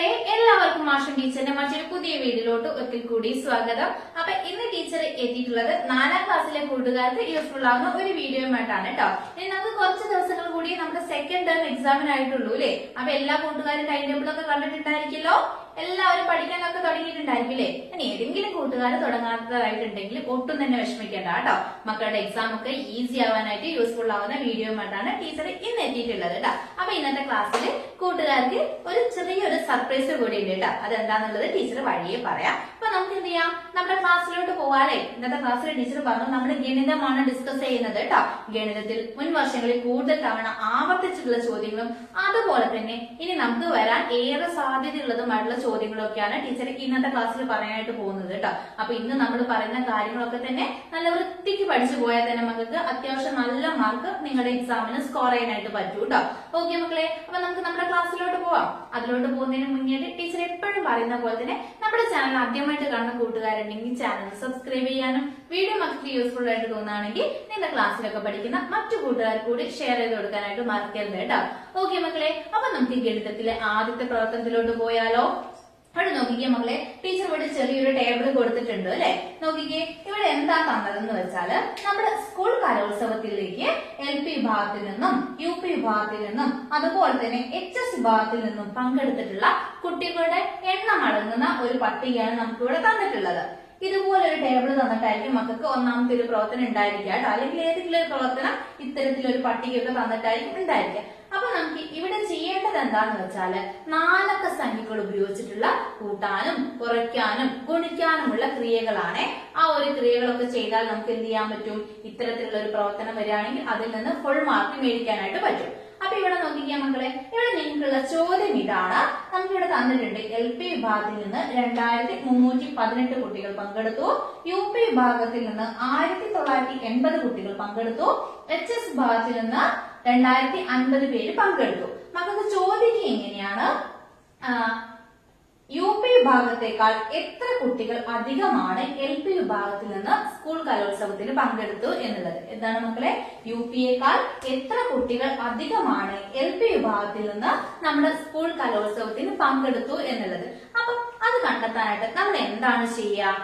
മക്കളെ എല്ലാവർക്കും മാഷം ടീച്ചറിന്റെ മറ്റൊരു പുതിയ വീഡിയോയിലോട്ട് ഒരിക്കൽ കൂടി സ്വാഗതം. അപ്പൊ ഇന്ന് ടീച്ചർ എത്തിയിട്ടുള്ളത് 4ാം ക്ലാസ്സിലെ കൂട്ടുകാർക്ക് യൂസ്ഫുൾ ആവുന്ന ഒരു വീഡിയോയുമായിട്ടാണ് കേട്ടോ. ഇനി നമുക്ക് കുറച്ച് ദിവസങ്ങൾ കൂടി നമ്മുടെ സെക്കൻഡ് ടേം എക്സാമിനായിട്ടുള്ളൂ അല്ലേ? അപ്പൊ എല്ലാ കൂട്ടുകാരും ടൈം ടേബിൾ ഒക്കെ കണ്ടിട്ടുണ്ടായിരിക്കല്ലോ. എല്ലാവരും പഠിക്കാനൊക്കെ തുടങ്ങിയിട്ടുണ്ടായിരിക്കില്ലേ? ഇനി ഏതെങ്കിലും കൂട്ടുകാർ തുടങ്ങാത്തതായിട്ടുണ്ടെങ്കിൽ ഒട്ടും തന്നെ വിഷമിക്കേണ്ട കേട്ടോ. മക്കളുടെ എക്സാം ഒക്കെ ഈസി ആവാനായിട്ട് യൂസ്ഫുൾ ആവുന്ന വീഡിയോയുമായിട്ടാണ് ടീച്ചർ ഇന്ന് എത്തിയിട്ടുള്ളത് കേട്ടോ. അപ്പൊ ഇന്നത്തെ ക്ലാസ്സിൽ കൂട്ടുകാർക്ക് ഒരു ചെറിയൊരു സർപ്രൈസ് കൂടി ഉണ്ട് കേട്ടോ. അതെന്താന്നുള്ളത് ടീച്ചർ വഴിയെ പറയാം. അപ്പൊ നമുക്ക് എന്ത് ചെയ്യാം, നമ്മുടെ ക്ലാസ്സിലോട്ട് പോവാല്ലേ. ഇന്നത്തെ ക്ലാസ്സിൽ ടീച്ചർ പറഞ്ഞു നമ്മൾ ഗണിതമാണ് ഡിസ്കസ് ചെയ്യുന്നത് കേട്ടോ. ഗണിതത്തിൽ മുൻ വർഷങ്ങളിൽ കൂടുതൽ തവണ ആവർത്തിച്ചിട്ടുള്ള ചോദ്യങ്ങളും അതുപോലെ തന്നെ ഇനി നമുക്ക് വരാൻ ഏറെ സാധ്യതയുള്ളതുമായിട്ടുള്ള ചോദ്യങ്ങളൊക്കെയാണ് ടീച്ചർ ഇന്നത്തെ ക്ലാസ്സിൽ പറയാനായിട്ട് പോകുന്നത് കേട്ടോ. അപ്പൊ ഇന്ന് നമ്മൾ പറയുന്ന കാര്യങ്ങളൊക്കെ തന്നെ നല്ല വൃത്തിക്ക് പഠിച്ചു പോയാൽ തന്നെ നമുക്ക് അത്യാവശ്യം നല്ല മാർക്ക് നിങ്ങളുടെ എക്സാമിന് സ്കോർ ചെയ്യാനായിട്ട് പറ്റൂ കേട്ടോ. ഓക്കെ മക്കളെ, അപ്പൊ നമുക്ക് നമ്മുടെ ക്ലാസ്സിലോട്ട് പോവാം. അതിലോട്ട് പോകുന്നതിന് മുന്നേ ടീച്ചർ എപ്പോഴും പറയുന്ന പോലെ തന്നെ നമ്മുടെ ചാനൽ ആദ്യമായിട്ട് കാണുന്ന കൂട്ടുകാരുണ്ടെങ്കിൽ ചാനൽ സബ്സ്ക്രൈബ് ചെയ്യാനും വീഡിയോ മക്കൾക്ക് യൂസ്ഫുൾ ആയിട്ട് തോന്നുകയാണെങ്കിൽ നിങ്ങളുടെ ക്ലാസ്സിലൊക്കെ പഠിക്കുന്ന മറ്റു കൂട്ടുകാർക്ക് കൂടി ഷെയർ ചെയ്ത് കൊടുക്കാനായിട്ട് മറക്കരുത് കേട്ടോ. ഓക്കെ മക്കളെ, അപ്പൊ നമുക്ക് ഗണിതത്തിലെ ആദ്യത്തെ പ്രവർത്തനത്തിലോട്ട് പോയാലോ? അവിടെ നോക്കിക്കേ മക്കളെ, ടീച്ചർ ഇവിടെ ചെറിയൊരു ടേബിൾ കൊടുത്തിട്ടുണ്ട് അല്ലെ. നോക്കിക്കേ, ഇവിടെ എന്താ തന്നതെന്ന് വെച്ചാല് നമ്മുടെ സ്കൂൾ കലോത്സവത്തിലേക്ക് LP വിഭാഗത്തിൽ നിന്നും UP വിഭാഗത്തിൽ നിന്നും അതുപോലെ തന്നെ HS വിഭാഗത്തിൽ നിന്നും പങ്കെടുത്തിട്ടുള്ള കുട്ടികളുടെ എണ്ണം അടങ്ങുന്ന ഒരു പട്ടികയാണ് നമുക്ക് ഇവിടെ തന്നിട്ടുള്ളത്. ഇതുപോലെ ഒരു ടേബിൾ തന്നിട്ടായിരിക്കും മക്കൾക്ക് ഒന്നാമത്തെ ഒരു പ്രവർത്തനം ഉണ്ടായിരിക്കുക കേട്ടോ. അല്ലെങ്കിൽ ഏതെങ്കിലും ഒരു പ്രവർത്തനം ഇത്തരത്തിലൊരു പട്ടികയൊക്കെ തന്നിട്ടായിരിക്കും ഉണ്ടായിരിക്കുക. അപ്പൊ നമുക്ക് ഇവിടെ ചെയ്യേണ്ടത് എന്താന്ന് വെച്ചാല് 4 അക്ക സംഖ്യകൾ ഉപയോഗിച്ചിട്ടുള്ള കൂട്ടാനും കുറയ്ക്കാനും ഗുണിക്കാനുമുള്ള ക്രിയകളാണ്. ആ ഒരു ക്രിയകളൊക്കെ ചെയ്താൽ നമുക്ക് എന്ത് ചെയ്യാൻ പറ്റും, ഇത്തരത്തിലുള്ള ഒരു പ്രവർത്തനം വരികയാണെങ്കിൽ അതിൽ നിന്ന് ഫുൾ മാർക്ക് മേടിക്കാനായിട്ട് പറ്റും. അപ്പൊ ഇവിടെ നോക്കിക്കാൻ മക്കളെ, ഇവിടെ നിങ്ങൾക്കുള്ള ചോദ്യം ഇതാണ്. നമുക്ക് ഇവിടെ തന്നിട്ടുണ്ട് LP വിഭാഗത്തിൽ നിന്ന് 2318 കുട്ടികൾ പങ്കെടുത്തു, UP വിഭാഗത്തിൽ നിന്ന് 1980 കുട്ടികൾ പങ്കെടുത്തു, HS വിഭാഗത്തിൽ നിന്ന് 2050 പേര് പങ്കെടുത്തു. മക്കൾക്ക് ചോദിക്കുക എങ്ങനെയാണ്, UP വിഭാഗത്തെക്കാൾ എത്ര കുട്ടികൾ അധികമാണ് LP വിഭാഗത്തിൽ നിന്ന് സ്കൂൾ കലോത്സവത്തിന് പങ്കെടുത്തു എന്നുള്ളത്. എന്താണ് മക്കളെ, UPയേക്കാൾ എത്ര കുട്ടികൾ അധികമാണ് LP വിഭാഗത്തിൽ നിന്ന് നമ്മുടെ സ്കൂൾ കലോത്സവത്തിന് പങ്കെടുത്തു എന്നുള്ളത്. അപ്പൊ അത് കണ്ടെത്താനായിട്ട് നമ്മൾ എന്താണ് ചെയ്യുക?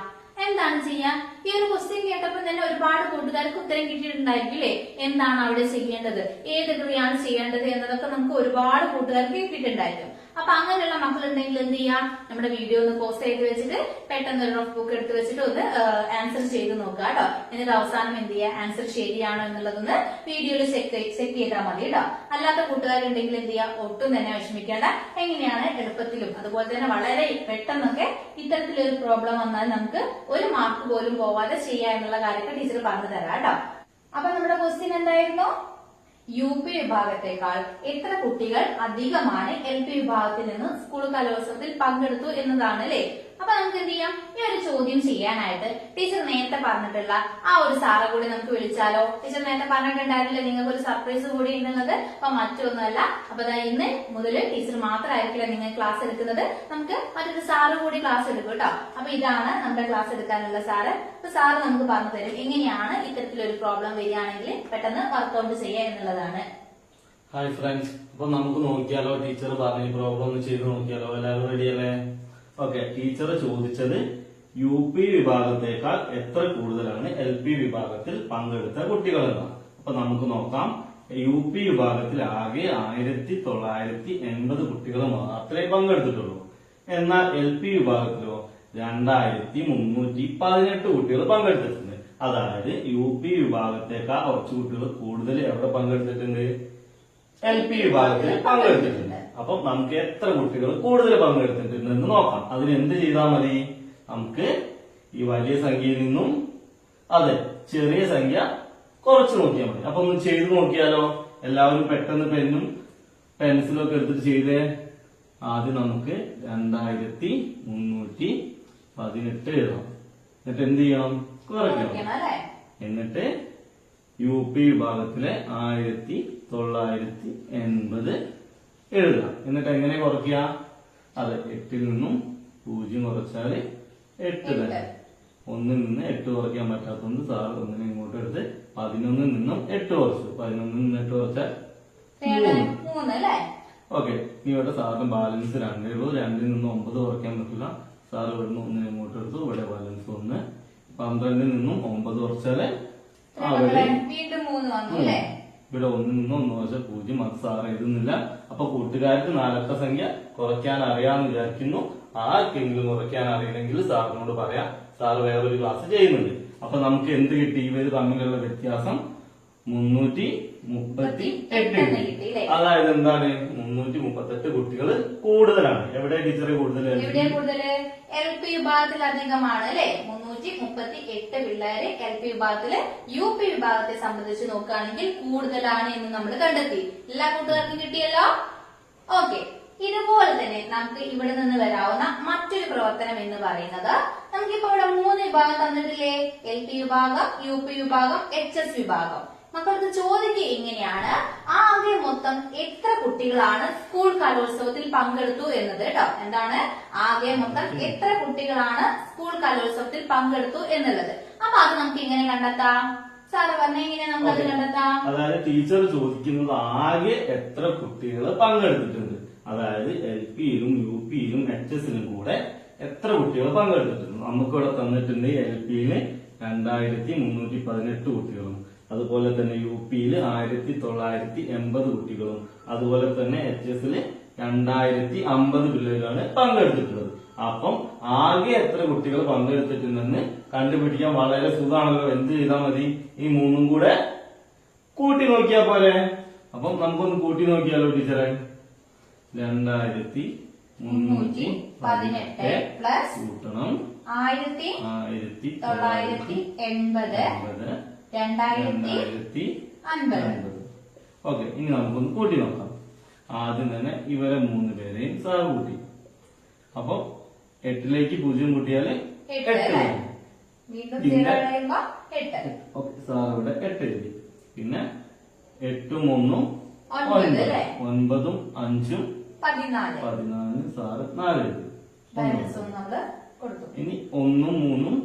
ഈ ഒരു ക്വസ്റ്റ്യൻ കേട്ടപ്പോൾ തന്നെ ഒരുപാട് കൂട്ടുകാർക്ക് ഉത്തരം കിട്ടിയിട്ടുണ്ടായിരിക്കില്ലേ? എന്താണ് അവിടെ ചെയ്യേണ്ടത്, ഏത് ക്രിയയാണ് ചെയ്യേണ്ടത് എന്നതൊക്കെ നമുക്ക് ഒരുപാട് കൂട്ടുകാർക്ക് കിട്ടിയിട്ടുണ്ടായിരിക്കും. അപ്പൊ അങ്ങനെയുള്ള മക്കളുണ്ടെങ്കിൽ എന്ത് ചെയ്യാം, നമ്മുടെ വീഡിയോ ഒന്ന് പോസ്റ്റ് ചെയ്ത് വെച്ചിട്ട് പെട്ടെന്ന് ഒരു നോട്ട് ബുക്ക് എടുത്ത് വെച്ചിട്ട് ഒന്ന് ആൻസർ ചെയ്ത് നോക്കുക കേട്ടോ. എന്നിട്ട് അവസാനം എന്ത് ചെയ്യുക, ആൻസർ ശരിയാണോ എന്നുള്ളതൊന്ന് വീഡിയോയിൽ ചെക്ക് ചെയ്താൽ മതി കേട്ടോ. അല്ലാത്ത കൂട്ടുകാരുണ്ടെങ്കിൽ എന്ത് ചെയ്യുക, ഒട്ടും തന്നെ വിഷമിക്കേണ്ട. എങ്ങനെയാണ് എളുപ്പത്തിലും അതുപോലെ തന്നെ വളരെ പെട്ടെന്നൊക്കെ ഇത്തരത്തിലൊരു പ്രോബ്ലം വന്നാൽ നമുക്ക് ഒരു മാർക്ക് പോലും പോവാതെ ചെയ്യാ എന്നുള്ള കാര്യമൊക്കെ ടീച്ചർ പറഞ്ഞു തരാം കേട്ടോ. അപ്പൊ നമ്മുടെ ക്വസ്റ്റ്യൻ എന്തായിരുന്നു, UP വിഭാഗത്തെക്കാൾ എത്ര കുട്ടികൾ അധികമാണ് LP വിഭാഗത്തിൽ നിന്ന് സ്കൂൾ കലോത്സവത്തിൽ പങ്കെടുത്തു എന്നതാണ് അല്ലെ. അപ്പൊ നമുക്ക് എന്ത് ചെയ്യാം, ഈ ഒരു ചോദ്യം ചെയ്യാനായിട്ട് ടീച്ചർ നേരത്തെ പറഞ്ഞിട്ടുള്ള ആ ഒരു സാറെ കൂടി നമുക്ക് വിളിച്ചാലോ? ടീച്ചർ നേരത്തെ പറഞ്ഞിട്ടുണ്ടായിരുന്നില്ല നിങ്ങൾക്ക് ഒരു സർപ്രൈസ് കൂടി ഉണ്ടെന്നത്. അപ്പൊ മറ്റൊന്നുമല്ല, അപ്പൊ ഇന്ന് മുതൽ ടീച്ചർ മാത്രമായിരിക്കില്ല നിങ്ങൾ ക്ലാസ് എടുക്കുന്നത്, നമുക്ക് മറ്റൊരു സാറ് കൂടി ക്ലാസ് എടുക്കും കേട്ടോ. അപ്പൊ ഇതാണ് നമ്മുടെ ക്ലാസ് എടുക്കാനുള്ള സാറ്. അപ്പൊ സാറ് നമുക്ക് പറഞ്ഞു തരും എങ്ങനെയാണ് ഇത്തരത്തിലൊരു പ്രോബ്ലം വരികയാണെങ്കിൽ പെട്ടെന്ന് വർക്ക്ഔട്ട് ചെയ്യുക എന്നുള്ളതാണ്. ഹായ് ഫ്രണ്ട്സ്, അപ്പൊ നമുക്ക് നോക്കിയാലോ, ടീച്ചർ പറഞ്ഞ പ്രോബ്ലം ഒന്ന് ചെയ്ത് നോക്കിയാലോ? എല്ലാവരും റെഡിയല്ലേ? ഓക്കെ, ടീച്ചർ ചോദിച്ചത് UP വിഭാഗത്തേക്കാൾ എത്ര കൂടുതലാണ് LP വിഭാഗത്തിൽ പങ്കെടുത്ത കുട്ടികൾ എന്നാണ്. അപ്പൊ നമുക്ക് നോക്കാം. UP വിഭാഗത്തിൽ ആകെ 1980 കുട്ടികൾ മാത്രമേ പങ്കെടുത്തിട്ടുള്ളൂ. എന്നാൽ LP വിഭാഗത്തിലോ 2318 കുട്ടികൾ പങ്കെടുത്തിട്ടുണ്ട്. അതായത് UP വിഭാഗത്തേക്കാൾ കുറച്ച് കുട്ടികൾ കൂടുതൽ എവിടെ പങ്കെടുത്തിട്ടുണ്ട്, LP വിഭാഗത്തിൽ പങ്കെടുത്തിട്ടുണ്ട്. അപ്പൊ നമുക്ക് എത്ര കുട്ടികൾ കൂടുതൽ പങ്കെടുത്തിട്ടുണ്ടെന്ന് നോക്കാം. അതിന് എന്ത് ചെയ്താൽ മതി, നമുക്ക് ഈ വലിയ സംഖ്യയിൽ നിന്നും അതെ ചെറിയ സംഖ്യ കുറച്ച് നോക്കിയാൽ മതി. അപ്പൊ ഒന്ന് ചെയ്ത് നോക്കിയാലോ? എല്ലാവരും പെട്ടെന്ന് പെന്നും പെൻസിലും ഒക്കെ എടുത്തിട്ട് ചെയ്തേ. ആദ്യം നമുക്ക് 2318 എഴുതാം. എന്നിട്ട് എന്ത് ചെയ്യണം, കുറയ്ക്കണം. എന്നിട്ട് UP വിഭാഗത്തിലെ 1980 എഴുതാം. എന്നിട്ട് എങ്ങനെ കുറയ്ക്കുക, അതെ 8ൽ നിന്നും 0 കുറച്ചാല് 8 തന്നെ. 1ൽ നിന്ന് 8 കുറയ്ക്കാൻ പറ്റാത്തതുകൊണ്ട് സാർ 1നെ ഇങ്ങോട്ട് എടുത്ത് 11ൽ നിന്നും 8 കുറച്ചു. 11ൽ നിന്ന് 8 കുറച്ചാൽ 3 അല്ലേ? ഓക്കെ, ഇനി ഇവിടെ സാറിന് ബാലൻസ് 2 ഉള്ളൂ. 2ൽ നിന്ന് 9 കുറയ്ക്കാൻ പറ്റില്ല. സാറ് ഇവിടുന്ന് 1 ഇങ്ങോട്ട് എടുത്തു. ഇവിടെ ബാലൻസ് 1. 12ൽ നിന്നും 9 കുറച്ചാല് അവിടെ വീണ്ടും 3 വന്നു അല്ലേ? ഇവിടെ 1ൽ നിന്ന് 1 കുറച്ചാൽ 0. അത് സാർ എഴുതുന്നില്ല. അപ്പൊ കൂട്ടുകാർക്ക് 4 സംഖ്യ കുറയ്ക്കാൻ അറിയാമെന്ന് വിചാരിക്കുന്നു. ആർക്കെങ്കിലും കുറയ്ക്കാൻ അറിയില്ലെങ്കിൽ സാറിനോട് പറയാം. സാറ് വേറൊരു ക്ലാസ് ചെയ്യുന്നുണ്ട്. അപ്പൊ നമുക്ക് എന്ത് കിട്ടി? ഇവര് തമ്മിലുള്ള വ്യത്യാസം 338. അതായത് എന്താണ്? 338 കുട്ടികൾ കൂടുതലാണ്. എവിടെ ടീച്ചറെ കൂടുതൽ? ഇവിടെ കൂടുതൽ LP വിഭാഗത്തിൽ അധികമാണ് അല്ലെ? 338 പിള്ളേര് LP വിഭാഗത്തില്. UP വിഭാഗത്തെ സംബന്ധിച്ച് നോക്കുകയാണെങ്കിൽ കൂടുതലാണ് എന്ന് നമ്മൾ കണ്ടെത്തി. എല്ലാ കൂട്ടുകാർക്കും കിട്ടിയല്ലോ. ഓക്കെ, ഇതുപോലെ തന്നെ നമുക്ക് ഇവിടെ നിന്ന് വരാവുന്ന മറ്റൊരു പ്രവർത്തനം എന്ന് പറയുന്നത്, നമുക്കിപ്പോ ഇവിടെ 3 വിഭാഗം തന്നിട്ടില്ലേ? LP വിഭാഗം, UP വിഭാഗം, HS വിഭാഗം. മക്കൾക്ക് ചോദിക്കുക എങ്ങനെയാണ് ആകെ മൊത്തം എത്ര കുട്ടികളാണ് സ്കൂൾ കലോത്സവത്തിൽ പങ്കെടുത്തു എന്നത് കേട്ടോ. എന്താണ് ആകെ മൊത്തം എത്ര കുട്ടികളാണ് സ്കൂൾ കലോത്സവത്തിൽ പങ്കെടുത്തു എന്നുള്ളത്. അപ്പൊ അത് നമുക്ക് എങ്ങനെ കണ്ടെത്താം? സാറ് പറഞ്ഞ എങ്ങനെയാ നമുക്ക് അത് കണ്ടെത്താം? അതായത് ടീച്ചർ ചോദിക്കുന്നത് ആകെ എത്ര കുട്ടികൾ പങ്കെടുത്തിട്ടുണ്ട്. അതായത് LPയിലും UPയിലും HSലും കൂടെ എത്ര കുട്ടികൾ പങ്കെടുത്തിട്ടുണ്ട്. നമുക്കിവിടെ തന്നിട്ടുണ്ട് LPയില് 2318 കുട്ടികളും, അതുപോലെ തന്നെ UPയില് 1980 കുട്ടികളും, അതുപോലെ തന്നെ HSല് 2050 പിള്ളേരാണ് പങ്കെടുത്തിട്ടുള്ളത്. അപ്പം ആകെ എത്ര കുട്ടികൾ പങ്കെടുത്തിട്ടുണ്ടെന്ന് കണ്ടുപിടിക്കാൻ വളരെ സുഖമാണല്ലോ. എന്ത് ചെയ്താൽ മതി? ഈ 3ഉം കൂടെ കൂട്ടി നോക്കിയാ പോലെ. അപ്പം നമുക്കൊന്ന് കൂട്ടി നോക്കിയാലോ ടീച്ചറെ? 2318 പ്ലസ് കൂട്ടണം 1980 2050. ഓക്കെ, ഇനി നമുക്കൊന്ന് കൂട്ടി നോക്കാം. ആദ്യം തന്നെ ഇവരെ 3 പേരെയും സാർ കൂട്ടി. അപ്പൊ 8ലേക്ക് 0 കൂട്ടിയാല് 8. പിന്നെ സാർ ഇവിടെ 8 എഴുതി. പിന്നെ 8ഉം 1ഉം 9, 9ഉം 5ഉം 14, സാറ് 4 എഴുതി. ഇനി 1ഉം 3ഉം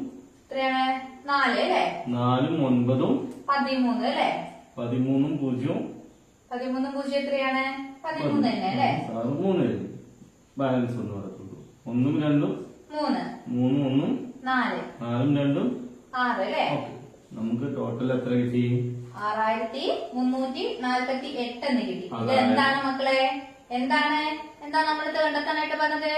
4 അല്ലേ? 4ഉം 9ഉം 13 അല്ലേ? 13ഉം 0ഉം 13 0 എത്രയാണ്? 13 തന്നെ അല്ലേ? സാറ് 3 എഴുതി. ബാലൻസ് 1 നടക്കുള്ളൂ. 1ഉം 2ഉം 3, 3ഉം 1ഉം 4, 4ഉം 2ഉം 6 അല്ലേ? നമുക്ക് ടോട്ടൽ എത്ര കിട്ടി? 6348 എന്ന് കിട്ടി. ഇത് എന്താണ് മക്കളെ? എന്താണ് നമ്മളിത് കണ്ടെത്താനായിട്ട് പറഞ്ഞത്?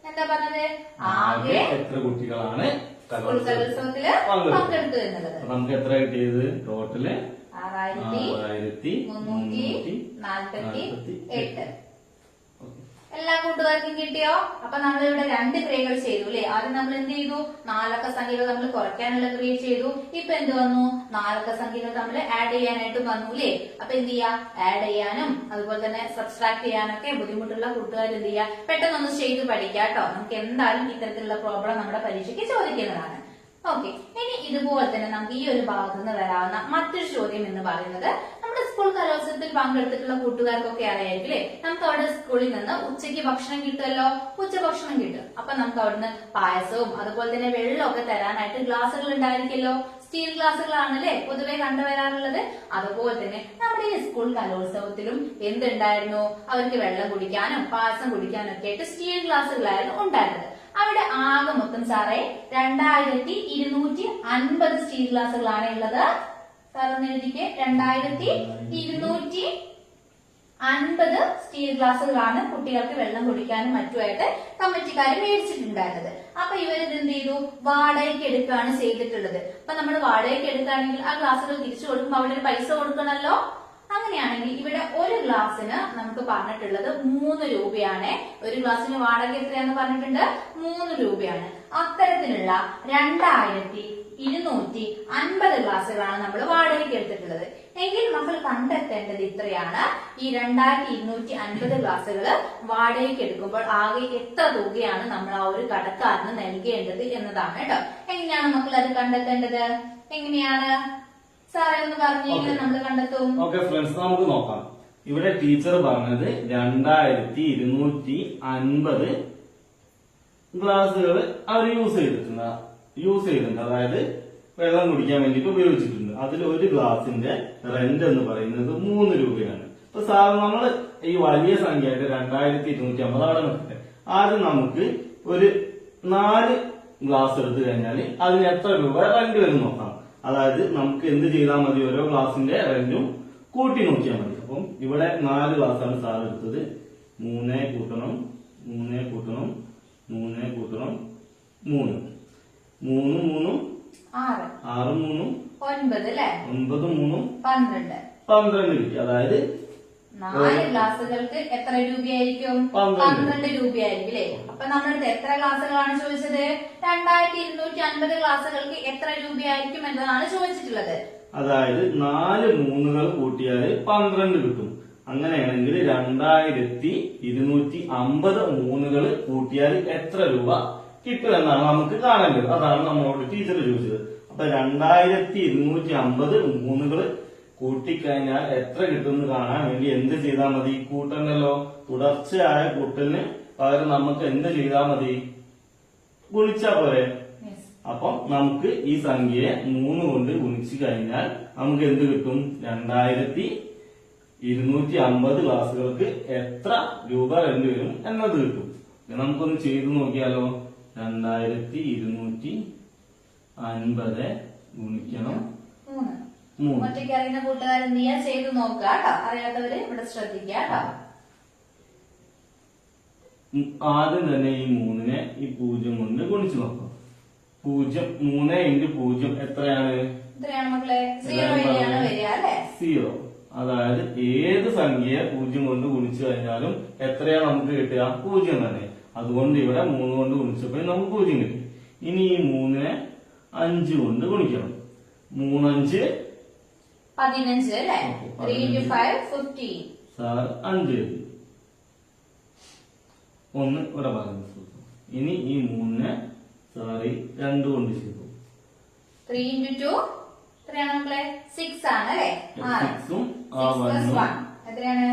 എന്താ പറഞ്ഞത്? ആകെ എത്ര കുട്ടികളാണ് കലോത്സവത്തില് പങ്കെടുത്തു എന്നുള്ളത്. നമുക്ക് എത്ര കിട്ടിയത്? ടോട്ടല് 6348. എല്ലാ കൂട്ടുകാർക്കും കിട്ടിയോ? അപ്പൊ നമ്മൾ ഇവിടെ 2 ക്രിയകൾ ചെയ്തു അല്ലെ? ആദ്യം നമ്മൾ എന്ത് ചെയ്തു? 4 അക്ക സംഖ്യകൾ നമ്മൾ കുറയ്ക്കാനുള്ള ക്രിയ ചെയ്തു. ഇപ്പൊ എന്ത് വന്നു? 4 അക്ക സംഖ്യകൾ നമ്മൾ ആഡ് ചെയ്യാനായിട്ട് വന്നു അല്ലെ? അപ്പൊ എന്ത് ചെയ്യാ? ആഡ് ചെയ്യാനും അതുപോലെ തന്നെ സബ്സ്ട്രാക്ട് ചെയ്യാനൊക്കെ ബുദ്ധിമുട്ടുള്ള കൂട്ടുകാർ എന്ത് ചെയ്യാ? പെട്ടെന്നൊന്ന് ചെയ്ത് പഠിക്കാട്ടോ. നമുക്ക് എന്തായാലും ഇത്തരത്തിലുള്ള പ്രോബ്ലം നമ്മുടെ പരീക്ഷയ്ക്ക് ചോദിക്കുന്നതാണ്. ഓക്കെ, ഇനി ഇതുപോലെ തന്നെ നമുക്ക് ഈ ഒരു ഭാഗത്ത് നിന്ന് വരാവുന്ന മറ്റൊരു ചോദ്യം എന്ന് പറയുന്നത്, നമ്മുടെ സ്കൂൾ കലോത്സവത്തിൽ പങ്കെടുത്തിട്ടുള്ള കൂട്ടുകാർക്കൊക്കെ അറിയായിരിക്കില്ലേ, നമുക്ക് അവിടെ സ്കൂളിൽ നിന്ന് ഉച്ചയ്ക്ക് ഭക്ഷണം കിട്ടുമല്ലോ, ഉച്ചഭക്ഷണം കിട്ടും. അപ്പൊ നമുക്ക് അവിടുന്ന് പായസവും അതുപോലെ തന്നെ വെള്ളമൊക്കെ തരാനായിട്ട് ഗ്ലാസുകൾ ഉണ്ടായിരിക്കല്ലോ. സ്റ്റീൽ ഗ്ലാസുകളാണല്ലേ പൊതുവെ കണ്ടുവരാറുള്ളത്. അതുപോലെ തന്നെ നമ്മുടെ ഈ സ്കൂൾ കലോത്സവത്തിലും എന്തുണ്ടായിരുന്നു? അവർക്ക് വെള്ളം കുടിക്കാനും പായസം കുടിക്കാനും ഒക്കെ ആയിട്ട് സ്റ്റീൽ ഗ്ലാസുകളായിരുന്നു ഉണ്ടായിരുന്നത്. അവിടെ ആകെ മൊത്തം സാറേ 2250 സ്റ്റീൽ ഗ്ലാസുകളാണ് ഉള്ളത്. സാറൊന്ന് എഴുതിക്ക്. 2250 സ്റ്റീൽ ഗ്ലാസുകളാണ് കുട്ടികൾക്ക് വെള്ളം കുടിക്കാനും മറ്റുമായിട്ട് കമ്മിറ്റിക്കാർ മേടിച്ചിട്ടുണ്ടായിരുന്നത്. അപ്പൊ ഇവരിത് എന്ത് ചെയ്തു? വാടകയ്ക്ക് എടുക്കുകയാണ് ചെയ്തിട്ടുള്ളത്. അപ്പൊ നമ്മൾ വാടകയ്ക്ക് എടുക്കുകയാണെങ്കിൽ ആ ഗ്ലാസുകൾ തിരിച്ചു കൊടുക്കുമ്പോൾ അവിടെ ഒരു പൈസ കൊടുക്കണമല്ലോ. അങ്ങനെയാണെങ്കിൽ ഇവിടെ ഒരു ഗ്ലാസ്സിന് നമുക്ക് പറഞ്ഞിട്ടുള്ളത് 3 രൂപയാണ്. ഒരു ഗ്ലാസ്സിന് വാടക എത്രയാന്ന് പറഞ്ഞിട്ടുണ്ട്? 3 രൂപയാണ്. അത്തരത്തിലുള്ള 2250 ഗ്ലാസുകളാണ് നമ്മൾ വാടകയ്ക്ക് എടുത്തിട്ടുള്ളത്. എങ്കിൽ നമ്മൾ കണ്ടെത്തേണ്ടത് ഇത്രയാണ്: ഈ 2250 ഗ്ലാസുകൾ വാടകയ്ക്ക് എടുക്കുമ്പോൾ ആകെ എത്ര തുകയാണ് നമ്മൾ ആ ഒരു കടക്കാരന് നൽകേണ്ടത് എന്നതാണ് കേട്ടോ. എങ്ങനെയാണ് മക്കൾ അത് കണ്ടെത്തേണ്ടത്? എങ്ങനെയാണ് സാറേ ഒന്ന് പറഞ്ഞെങ്കിൽ നമ്മൾ കണ്ടെത്തും. ഓക്കെ ഫ്രണ്ട്സ്, നമുക്ക് നോക്കാം. ഇവിടെ ടീച്ചർ പറഞ്ഞത് 2250 ഗ്ലാസുകൾ അവർ യൂസ് ചെയ്തിട്ടുണ്ട്. അതായത് വെള്ളം കുടിക്കാൻ വേണ്ടിട്ട് ഉപയോഗിച്ചിട്ടുണ്ട്. അതിൽ ഒരു ഗ്ലാസിന്റെ റെന്റ് എന്ന് പറയുന്നത് 3 രൂപയാണ്. അപ്പൊ സാർ നമ്മൾ ഈ വലിയ സംഖ്യയായിട്ട് 2250 അവിടെ നിൽക്കട്ടെ. ആദ്യം നമുക്ക് ഒരു 4 ഗ്ലാസ് എടുത്തു കഴിഞ്ഞാൽ അതിന് എത്ര രൂപ റെന്റ് വരും നോക്കാം. അതായത് നമുക്ക് എന്ത് ചെയ്താൽ മതി, ഓരോ ഗ്ലാസിന്റെ റെന്റും കൂട്ടി നോക്കിയാൽ മതി. അപ്പം ഇവിടെ 4 ഗ്ലാസ്സാണ് സാർ എടുത്തത്. 3 കൂട്ടണം 3 കൂട്ടണം 3 കൂട്ടണം 3 3 3 6 6 3 9 അല്ലേ? 9 3 12 12 കിട്ടി. അതായത് 4 ഗ്ലാസുകൾക്ക് എത്ര രൂപയായിരിക്കും? 12 രൂപയായിരിക്കും അല്ലേ? അപ്പൊ നമ്മുടെ എത്ര ഗ്ലാസുകളാണ് ചോദിച്ചത്? 2250 ഗ്ലാസുകൾക്ക് എത്ര രൂപയായിരിക്കും എന്നതാണ് ചോദിച്ചിട്ടുള്ളത്. അതായത് 4 മൂന്നുകൾ കൂട്ടിയാൽ 12 കിട്ടും. അങ്ങനെയാണെങ്കിൽ 2250 മൂന്നുകൾ കൂട്ടിയാൽ എത്ര രൂപ കിട്ടും എന്നാണ് നമുക്ക് കാണേണ്ടത്. അതാണ് നമ്മളോട് ടീച്ചർ ചോദിച്ചത്. അപ്പൊ 2250 മൂന്നുകൾ കൂട്ടിക്കഴിഞ്ഞാൽ എത്ര കിട്ടുമെന്ന് കാണാൻ വേണ്ടി എന്ത് ചെയ്താൽ മതി? കൂട്ടണ്ടല്ലോ. തുടർച്ചയായ കൂട്ടലിന് പകരം നമുക്ക് എന്ത് ചെയ്താൽ മതി? ഗുണിച്ചാ പോരെ. അപ്പം നമുക്ക് ഈ സംഖ്യയെ 3 കൊണ്ട് ഗുണിച്ചു കഴിഞ്ഞാൽ നമുക്ക് എന്ത് കിട്ടും? 2250 ക്ലാസുകൾക്ക് എത്ര രൂപ റെന്റ് വരും എന്നത് കിട്ടും. നമുക്കൊന്ന് ചെയ്തു നോക്കിയാലോ. 2250 ഗുണിക്കണം 3. ഒറ്റയ്ക്ക് അറിയുന്ന കൂട്ടുകാർ എന്ത് ചെയ്യാ? ചെയ്തു നോക്കുക കേട്ടോ. അറിയാത്തവര് ഇവിടെ ശ്രദ്ധിക്കുക കേട്ടോ. ആദ്യം തന്നെ ഈ 3നെ ഈ 0 കൊണ്ട് ഗുണിച്ചു നോക്കാം. 0 3 × 0 എത്രയാണ്? എത്രയാണ് മക്കളെ? 0 വരിക അല്ലെ? 0. അതായത് ഏത് സംഖ്യയെ 0 കൊണ്ട് ഗുണിച്ചു കഴിഞ്ഞാലും എത്രയാണ് നമുക്ക് കിട്ടുക? 0 തന്നെ. അതുകൊണ്ട് ഇവിടെ 3 കൊണ്ട് ഗുണിച്ചപ്പോൾ നമുക്ക് 0 കിട്ടി. ഇനി ഈ 3നെ 5 കൊണ്ട് ഗുണിക്കണം. 3 5 15 അല്ലെ? 3 × 5 15. സാർ 5 എഴുതി. 1 ഇവിടെ പറഞ്ഞു. ഇനി ഈ 3നെ സാറി 2 കൊണ്ട് ചെയ്തു. 3 × 2 എത്രയാണ് മക്കളെ? 6 ആണ് അല്ലെ? 6ഉം 1 എത്രയാണ്?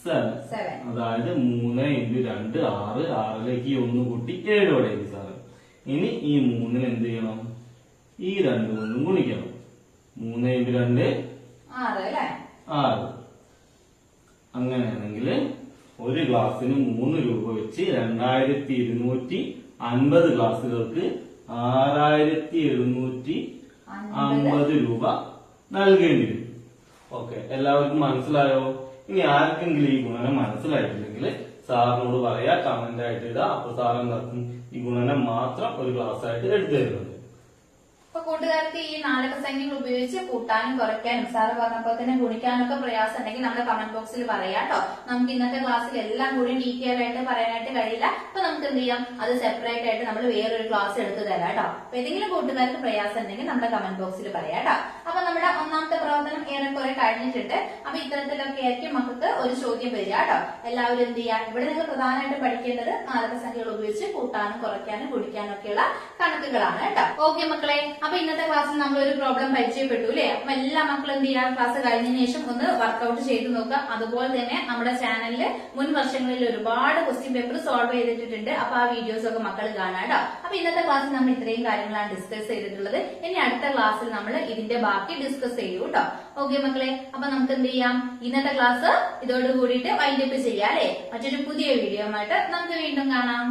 7. അതായത് 3 × 2 6. 6ലേക്ക് 1 കൂട്ടി 7 ഇവിടെ എഴുതി സാറ്. ഇനി ഈ 3നെ എന്ത് ചെയ്യണം? ഈ 2 കൊണ്ടും ഗുണിക്കണം. 3 × 2 6 അല്ലെ? 6. അങ്ങനെയാണെങ്കിൽ ഒരു ഗ്ലാസ്സിന് 3 രൂപ വെച്ച് 2250 ഗ്ലാസുകൾക്ക് 6750 രൂപ നൽകേണ്ടി വരും. ഓക്കെ, എല്ലാവർക്കും മനസ്സിലായോ? ഇനി ആർക്കെങ്കിലും ഈ ഗുണനം മനസ്സിലായിട്ടില്ലെങ്കിൽ സാറിനോട് പറയാ, കമന്റ് ആയിട്ട് ഇടാ. അപ്പൊ സാർ എന്താക്കും? ഈ ഗുണനം മാത്രം ഒരു ക്ലാസ് ആയിട്ട് എടുത്തു തരുന്നുണ്ട്. അപ്പൊ കൂട്ടുകാർക്ക് ഈ 4 സംഖ്യകൾ ഉപയോഗിച്ച് കൂട്ടാനും കുറയ്ക്കാനും സാറ് പറഞ്ഞപ്പോൾ തന്നെ ഗുണിക്കാനൊക്കെ പ്രയാസം ഉണ്ടെങ്കിൽ നമ്മുടെ കമന്റ് ബോക്സിൽ പറയാട്ടോ. നമുക്ക് ഇന്നത്തെ ക്ലാസ്സിൽ എല്ലാം കൂടി ഡീറ്റെയിൽ ആയിട്ട് പറയാനായിട്ട് കഴിയില്ല. അപ്പൊ നമുക്ക് എന്ത് ചെയ്യാം? അത് സെപ്പറേറ്റ് ആയിട്ട് നമ്മൾ വേറൊരു ക്ലാസ് എടുത്തു തരാം കേട്ടോ. അപ്പൊ ഏതെങ്കിലും കൂട്ടുകാർക്ക് പ്രയാസം ഉണ്ടെങ്കിൽ നമ്മുടെ കമന്റ് ബോക്സിൽ പറയാട്ടോ. അപ്പൊ നമ്മുടെ ഒന്നാമത്തെ പ്രവർത്തനം ഏറെക്കുറെ കഴിഞ്ഞിട്ടുണ്ട്. അപ്പൊ ഇത്തരത്തിലൊക്കെ ആയിരിക്കും മക്കൾക്ക് ഒരു ചോദ്യം വരിക കേട്ടോ. എല്ലാവരും എന്ത് ചെയ്യാം? ഇവിടെ നിങ്ങൾ പ്രധാനമായിട്ടും പഠിക്കേണ്ടത് 4 സംഖ്യകൾ ഉപയോഗിച്ച് കൂട്ടാനും കുറയ്ക്കാനും ഗുണിക്കാനും ഒക്കെയുള്ള കണക്കുകളാണ് കേട്ടോ. ഓക്കെ മക്കളെ, അപ്പൊ ഇന്നത്തെ ക്ലാസ്സിൽ നമ്മൾ ഒരു പ്രോബ്ലം പരിചയപ്പെട്ടു അല്ലെ? അപ്പൊ എല്ലാ മക്കളും എന്ത് ചെയ്യാം? ക്ലാസ് കഴിഞ്ഞതിന് ശേഷം ഒന്ന് വർക്ക്ഔട്ട് ചെയ്ത് നോക്കുക. അതുപോലെ തന്നെ നമ്മുടെ ചാനലിൽ മുൻ വർഷങ്ങളിൽ ഒരുപാട് ക്വസ്റ്റ്യൻ പേപ്പർ സോൾവ് ചെയ്തിട്ടുണ്ട്. അപ്പൊ ആ വീഡിയോസ് ഒക്കെ മക്കൾ കാണാം കേട്ടോ. അപ്പൊ ഇന്നത്തെ ക്ലാസ്സിൽ നമ്മൾ ഇത്രയും കാര്യങ്ങളാണ് ഡിസ്കസ് ചെയ്തിട്ടുള്ളത്. ഇനി അടുത്ത ക്ലാസ്സിൽ നമ്മൾ ഇതിന്റെ ബാക്കി ഡിസ്കസ് ചെയ്യും കേട്ടോ. ഓക്കെ മക്കളെ, അപ്പൊ നമുക്ക് എന്ത് ചെയ്യാം? ഇന്നത്തെ ക്ലാസ് ഇതോട് കൂടിയിട്ട് വൈൻഡപ്പ് ചെയ്യാം അല്ലെ? മറ്റൊരു പുതിയ വീഡിയോ ആയിട്ട് നമുക്ക് വീണ്ടും കാണാം.